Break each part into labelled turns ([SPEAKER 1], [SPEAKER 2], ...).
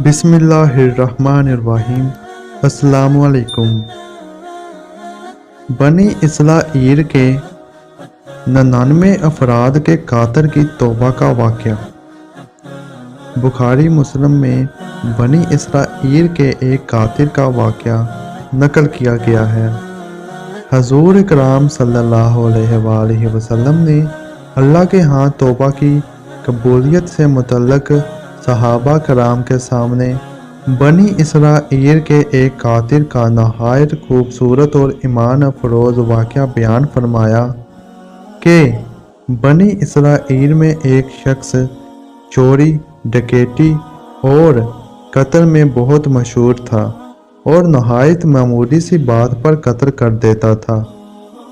[SPEAKER 1] बिस्मिल्लाहिर्रहमानिर्रहीम। अस्सलामुअलैकुम। बनी इसराइल के 99 अफराद के कातर की तौबा का वाक़या। बुखारी मुस्लिम में बनी इसराइल के एक कातिल का वाक़या नकल किया गया है। हजूर इकराम सल्लल्लाहु अलैहि वसल्लम ने अल्लाह के यहाँ तौबा की कबूलियत से मुतल्लक सहाबा कराम के सामने बनी इसराइल के एक कातिल का नहायत खूबसूरत और ईमान अफरोज़ वाक़या बयान फरमाया कि बनी इसराइल में एक शख्स चोरी, डकैती और कत्ल में बहुत मशहूर था और नहायत मामूली सी बात पर कत्ल कर देता था।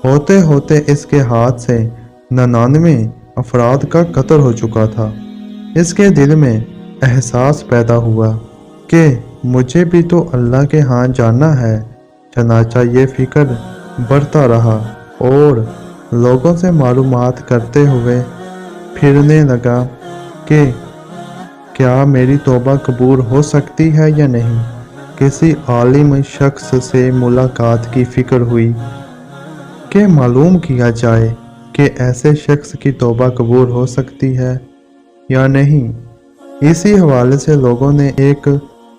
[SPEAKER 1] होते होते इसके हाथ से 99 अफराद का कत्ल हो चुका था। इसके दिल में एहसास पैदा हुआ कि मुझे भी तो अल्लाह के यहाँ जाना है। चनाचा ये फिक्र बढ़ता रहा और लोगों से मालूमात करते हुए फिरने लगा कि क्या मेरी तौबा कबूल हो सकती है या नहीं। किसी आलिम शख्स से मुलाकात की फिक्र हुई कि मालूम किया जाए कि ऐसे शख्स की तौबा कबूल हो सकती है या नहीं। इसी हवाले से लोगों ने एक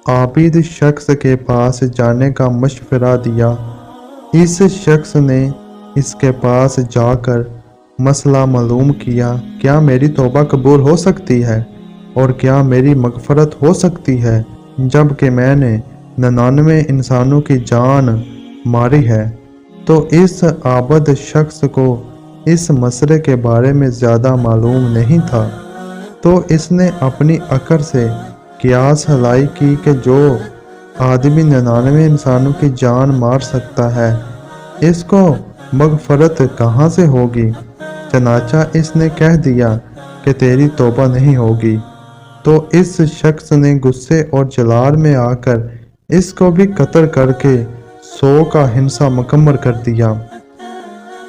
[SPEAKER 1] आबिद शख्स के पास जाने का मशवरा दिया। इस शख्स ने इसके पास जाकर मसला मालूम किया, क्या मेरी तौबा कबूल हो सकती है और क्या मेरी मगफरत हो सकती है जबकि मैंने 99 इंसानों की जान मारी है। तो इस आबद शख्स को इस मसले के बारे में ज़्यादा मालूम नहीं था, तो इसने अपनी अक्ल से कियास हलाई की कि जो आदमी 99 इंसानों की जान मार सकता है, इसको मगफरत कहाँ से होगी। चनाचा इसने कह दिया कि तेरी तौबा नहीं होगी। तो इस शख्स ने गुस्से और जलाल में आकर इसको भी कत्ल करके 100 का हिस्सा मुकम्मल कर दिया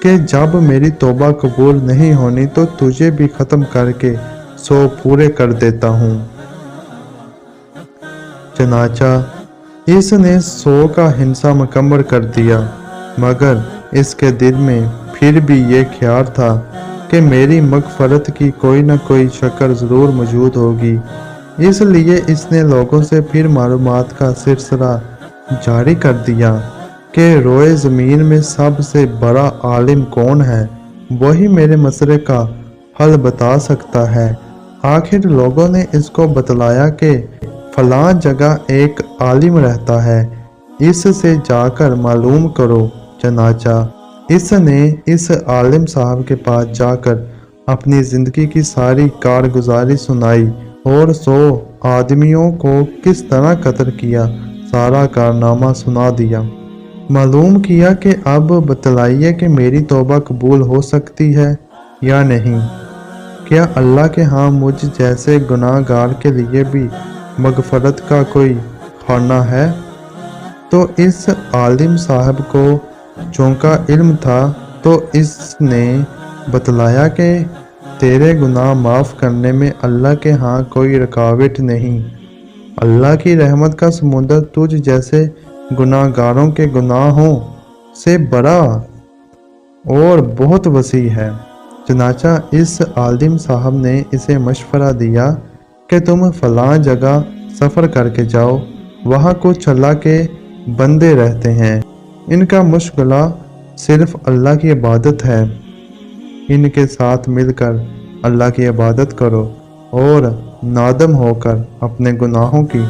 [SPEAKER 1] कि जब मेरी तौबा कबूल नहीं होनी तो तुझे भी ख़त्म करके 100 पूरे कर देता हूँ। चनाचा इसने 100 का हिस्सा मुकम्मल कर दिया, मगर इसके दिल में फिर भी ये ख्याल था कि मेरी मगफरत की कोई न कोई शक्ल ज़रूर मौजूद होगी। इसलिए इसने लोगों से फिर मालूमात का सिलसिला जारी कर दिया कि रोए ज़मीन में सबसे बड़ा आलिम कौन है, वही मेरे मसले का हल बता सकता है। आखिर लोगों ने इसको बतलाया कि फलां जगह एक आलिम रहता है, इससे जाकर मालूम करो। चनाचा इसने इस आलिम साहब के पास जाकर अपनी ज़िंदगी की सारी कारगुजारी सुनाई और 100 आदमियों को किस तरह कत्ल किया, सारा कारनामा सुना दिया। मालूम किया कि अब बतलाइए कि मेरी तौबा कबूल हो सकती है या नहीं। क्या अल्लाह के हाँ मुझ जैसे गुनाहगार के लिए भी मगफरत का कोई खाना है। तो इस आलिम साहब को चौंका इल्म था, तो इसने बतलाया कि तेरे गुनाह माफ़ करने में अल्लाह के यहाँ कोई रुकावट नहीं। अल्लाह की रहमत का समुंदर तुझ जैसे गुनाहगारों के गुनाहों से बड़ा और बहुत वसी है। चनाचा इस आलिम साहब ने इसे मशवरा दिया कि तुम फलां जगह सफ़र करके जाओ, वहाँ कुछ अल्लाह के बंदे रहते हैं, इनका मुश्किला सिर्फ अल्लाह की इबादत है। इनके साथ मिलकर अल्लाह की इबादत करो और नादम होकर अपने गुनाहों की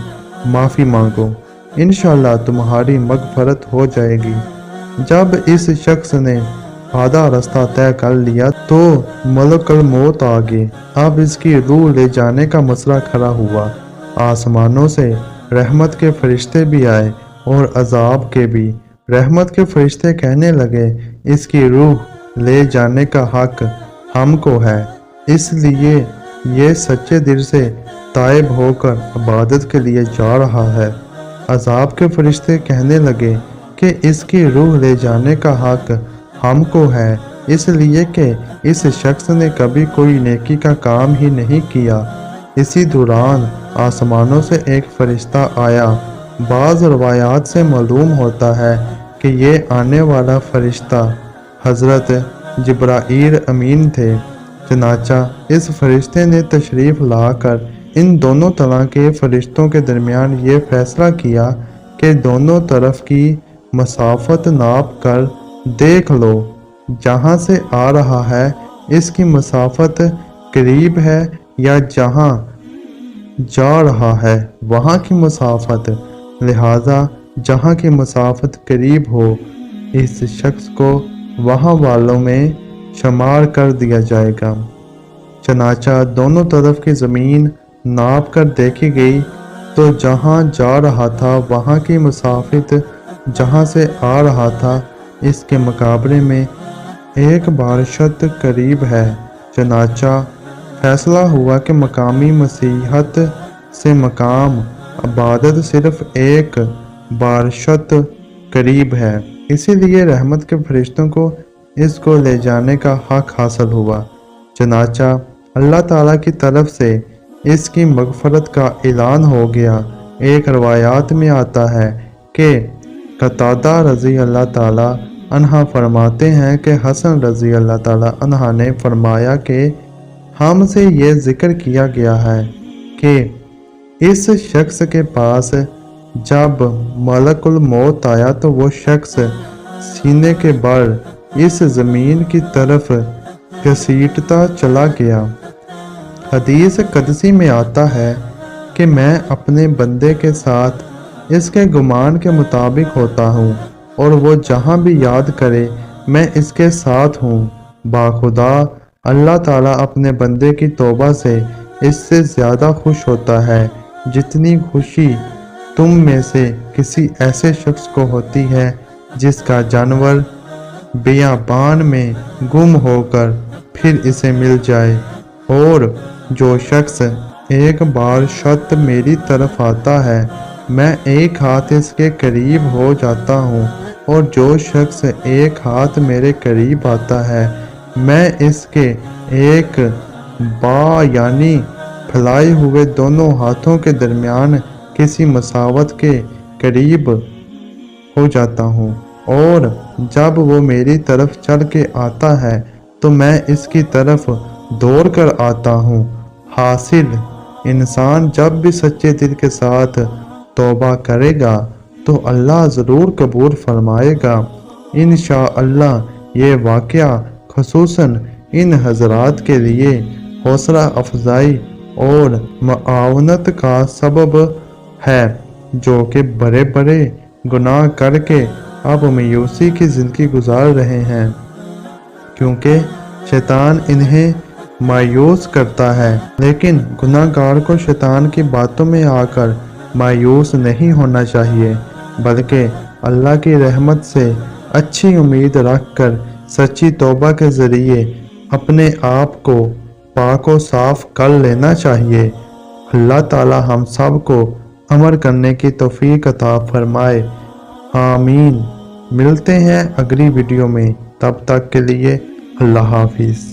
[SPEAKER 1] माफ़ी मांगो, इंशाअल्लाह तुम्हारी मगफरत हो जाएगी। जब इस शख्स ने आधा रास्ता तय कर लिया तो मलकुल मौत आ गए। अब इसकी रूह ले जाने का मसला खड़ा हुआ। आसमानों से रहमत के फरिश्ते भी आए और अजाब के भी। रहमत के फरिश्ते कहने लगे, इसकी रूह ले जाने का हक हमको है, इसलिए ये सच्चे दिल से ताइब होकर इबादत के लिए जा रहा है। अजाब के फरिश्ते कहने लगे कि इसकी रूह ले जाने का हक हमको है, इसलिए कि इस शख्स ने कभी कोई नेकी का काम ही नहीं किया اسی دوران آسمانوں سے ایک فرشتہ آیا۔ بعض روایات سے معلوم ہوتا ہے کہ یہ آنے والا فرشتہ حضرت جبرائیل امین تھے۔ چنانچہ اس فرشتے نے تشریف لا کر ان دونوں طرح کے فرشتوں کے درمیان یہ فیصلہ کیا کہ دونوں طرف کی مسافت ناپ کر دیکھ لو، جہاں سے آ رہا ہے اس کی مسافت قریب ہے یا جہاں جا رہا ہے وہاں کی مسافت، لہذا جہاں کی مسافت قریب ہو اس شخص کو وہاں والوں میں شمار کر دیا جائے گا۔ چنانچہ دونوں طرف کی زمین ناپ کر دیکھی گئی تو جہاں جا رہا تھا وہاں کی مسافت جہاں سے آ رہا تھا اس کے مقابلے میں 1 بارشت قریب ہے۔ چنانچہ فیصلہ ہوا کہ مقامی مسیحت سے مقام عبادت صرف 1 بارشت قریب ہے، اسی لیے رحمت کے فرشتوں کو اس کو لے جانے کا حق حاصل ہوا۔ چنانچہ اللہ تعالیٰ کی طرف سے اس کی مغفرت کا اعلان ہو گیا۔ ایک روایات میں آتا ہے کہ قتادہ رضی اللہ تعالیٰ عنہ فرماتے ہیں کہ حسن رضی اللہ تعالیٰ عنہ نے فرمایا کہ ہم سے یہ ذکر کیا گیا ہے کہ اس شخص کے پاس جب ملک الموت آیا تو وہ شخص سینے کے بر اس زمین کی طرف گھسیٹتا چلا گیا۔ حدیث قدسی میں آتا ہے کہ میں اپنے بندے کے ساتھ اس کے گمان کے مطابق ہوتا ہوں اور وہ جہاں بھی یاد کرے میں اس کے ساتھ ہوں۔ باخدا اللہ تعالیٰ اپنے بندے کی توبہ سے اس سے زیادہ خوش ہوتا ہے جتنی خوشی تم میں سے کسی ایسے شخص کو ہوتی ہے جس کا جانور بیابان میں گم ہو کر پھر اسے مل جائے، اور جو شخص 1 بارشت میری طرف آتا ہے میں 1 ہاتھ اس کے قریب ہو جاتا ہوں، اور جو شخص 1 ہاتھ میرے قریب آتا ہے میں اس کے 1 با یعنی پھیلائے ہوئے دونوں ہاتھوں کے درمیان کسی مساوت کے قریب ہو جاتا ہوں، اور جب وہ میری طرف چل کے آتا ہے تو میں اس کی طرف دوڑ کر آتا ہوں۔ حاصل انسان جب بھی سچے دل کے ساتھ توبہ کرے گا تو اللہ ضرور قبول فرمائے گا۔ انشاءاللہ یہ واقعہ خصوصاً ان حضرات کے لیے حوصلہ افزائی اور معاونت کا سبب ہے جو کہ بڑے بڑے گناہ کر کے اب مایوسی کی زندگی گزار رہے ہیں، کیونکہ شیطان انہیں مایوس کرتا ہے، لیکن گناہ گار کو شیطان کی باتوں میں آ کر مایوس نہیں ہونا چاہیے، بلکہ اللہ کی رحمت سے اچھی امید رکھ کر سچی توبہ کے ذریعے اپنے آپ کو پاک و صاف کر لینا چاہیے۔ اللہ تعالی ہم سب کو عمل کرنے کی توفیق عطا فرمائے، آمین۔ ملتے ہیں اگلی ویڈیو میں، تب تک کے لیے اللہ حافظ۔